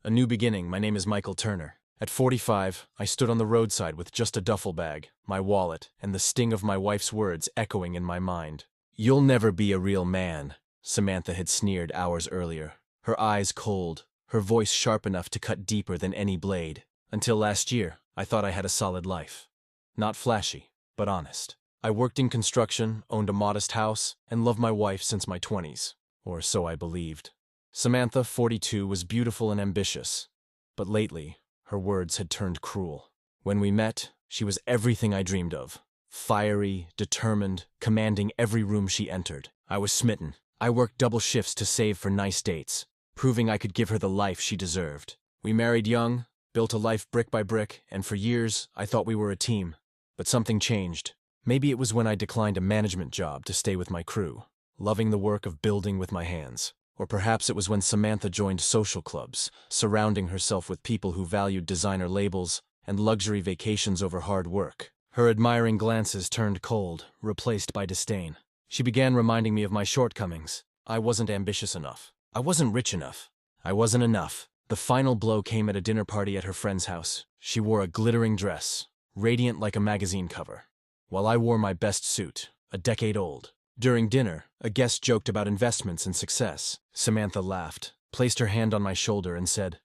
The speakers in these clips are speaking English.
A new beginning. My name is Michael Turner. At 45, I stood on the roadside with just a duffel bag, my wallet, and the sting of my wife's words echoing in my mind. "You'll never be a real man," Samantha had sneered hours earlier, her eyes cold, her voice sharp enough to cut deeper than any blade. Until last year, I thought I had a solid life. Not flashy, but honest. I worked in construction, owned a modest house, and loved my wife since my 20s. Or so I believed. Samantha, 42, was beautiful and ambitious. But lately, her words had turned cruel. When we met, she was everything I dreamed of. Fiery, determined, commanding every room she entered. I was smitten. I worked double shifts to save for nice dates, proving I could give her the life she deserved. We married young, built a life brick by brick, and for years, I thought we were a team. But something changed. Maybe it was when I declined a management job to stay with my crew, loving the work of building with my hands. Or perhaps it was when Samantha joined social clubs, surrounding herself with people who valued designer labels and luxury vacations over hard work. Her admiring glances turned cold, replaced by disdain. She began reminding me of my shortcomings. I wasn't ambitious enough. I wasn't rich enough. I wasn't enough. The final blow came at a dinner party at her friend's house. She wore a glittering dress, radiant like a magazine cover, while I wore my best suit, a decade old. During dinner, a guest joked about investments and success. Samantha laughed, placed her hand on my shoulder and said,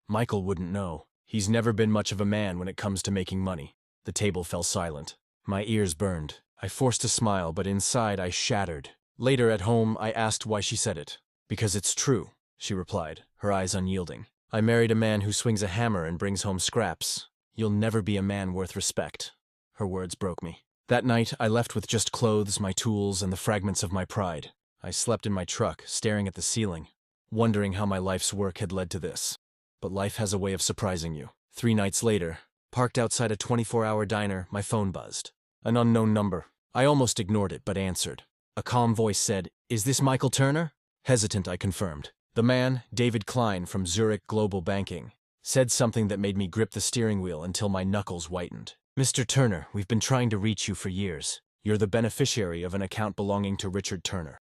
"Michael wouldn't know. He's never been much of a man when it comes to making money." The table fell silent. My ears burned. I forced a smile, but inside I shattered. Later at home, I asked why she said it. "Because it's true," she replied, her eyes unyielding. "I married a man who swings a hammer and brings home scraps. You'll never be a man worth respect." Her words broke me. That night, I left with just clothes, my tools, and the fragments of my pride. I slept in my truck, staring at the ceiling, wondering how my life's work had led to this. But life has a way of surprising you. 3 nights later, parked outside a 24-hour diner, my phone buzzed. An unknown number. I almost ignored it, but answered. A calm voice said, "Is this Michael Turner?" Hesitant, I confirmed. The man, David Klein from Zurich Global Banking, said something that made me grip the steering wheel until my knuckles whitened. "Mr. Turner, we've been trying to reach you for years. You're the beneficiary of an account belonging to Richard Turner."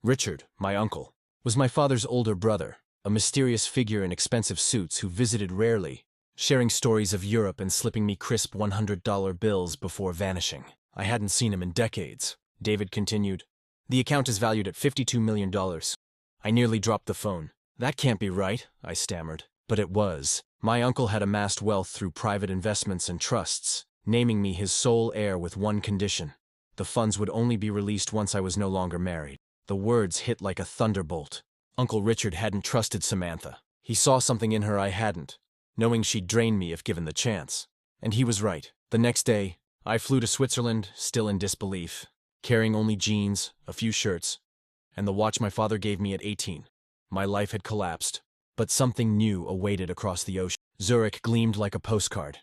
Richard, my uncle, was my father's older brother, a mysterious figure in expensive suits who visited rarely, sharing stories of Europe and slipping me crisp $100 bills before vanishing. I hadn't seen him in decades. David continued, "The account is valued at $52 million. I nearly dropped the phone. "That can't be right," I stammered. But it was. My uncle had amassed wealth through private investments and trusts, naming me his sole heir with one condition. The funds would only be released once I was no longer married. The words hit like a thunderbolt. Uncle Richard hadn't trusted Samantha. He saw something in her I hadn't, knowing she'd drain me if given the chance. And he was right. The next day, I flew to Switzerland, still in disbelief, carrying only jeans, a few shirts, and the watch my father gave me at 18. My life had collapsed, but something new awaited across the ocean. Zurich gleamed like a postcard.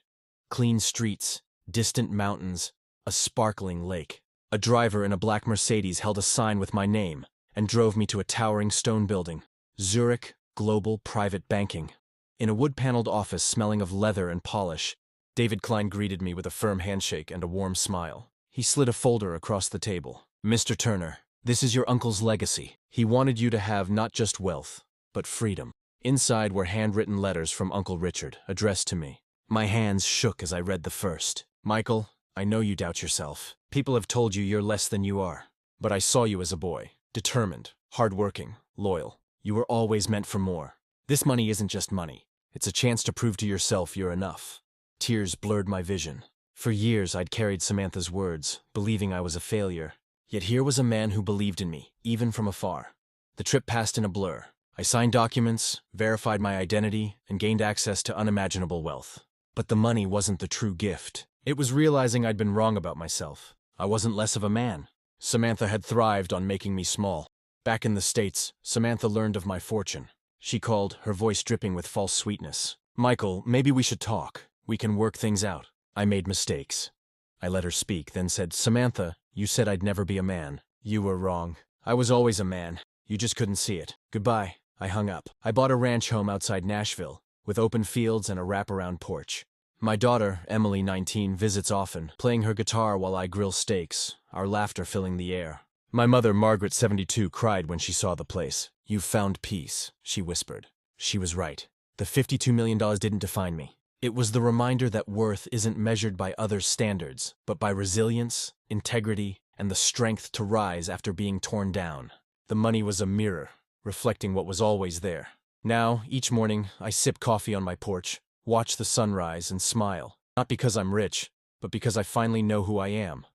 Clean streets, distant mountains, a sparkling lake. A driver in a black Mercedes held a sign with my name and drove me to a towering stone building. Zurich Global Private Banking. In a wood-paneled office smelling of leather and polish, David Klein greeted me with a firm handshake and a warm smile. He slid a folder across the table. "Mr. Turner, this is your uncle's legacy. He wanted you to have not just wealth, but freedom." Inside were handwritten letters from Uncle Richard, addressed to me. My hands shook as I read the first. "Michael, I know you doubt yourself. People have told you you're less than you are. But I saw you as a boy. Determined, hardworking, loyal. You were always meant for more. This money isn't just money. It's a chance to prove to yourself you're enough." Tears blurred my vision. For years I'd carried Samantha's words, believing I was a failure. Yet here was a man who believed in me, even from afar. The trip passed in a blur. I signed documents, verified my identity, and gained access to unimaginable wealth. But the money wasn't the true gift. It was realizing I'd been wrong about myself. I wasn't less of a man. Samantha had thrived on making me small. Back in the States, Samantha learned of my fortune. She called, her voice dripping with false sweetness. "Michael, maybe we should talk. We can work things out." I made mistakes. I let her speak, then said, "Samantha, you said I'd never be a man. You were wrong. I was always a man. You just couldn't see it. Goodbye." I hung up. I bought a ranch home outside Nashville, with open fields and a wraparound porch. My daughter, Emily, 19, visits often, playing her guitar while I grill steaks, our laughter filling the air. My mother, Margaret, 72, cried when she saw the place. "You've found peace," she whispered. She was right. The $52 million didn't define me. It was the reminder that worth isn't measured by others' standards, but by resilience, integrity, and the strength to rise after being torn down. The money was a mirror, reflecting what was always there. Now, each morning, I sip coffee on my porch, watch the sunrise, and smile. Not because I'm rich, but because I finally know who I am.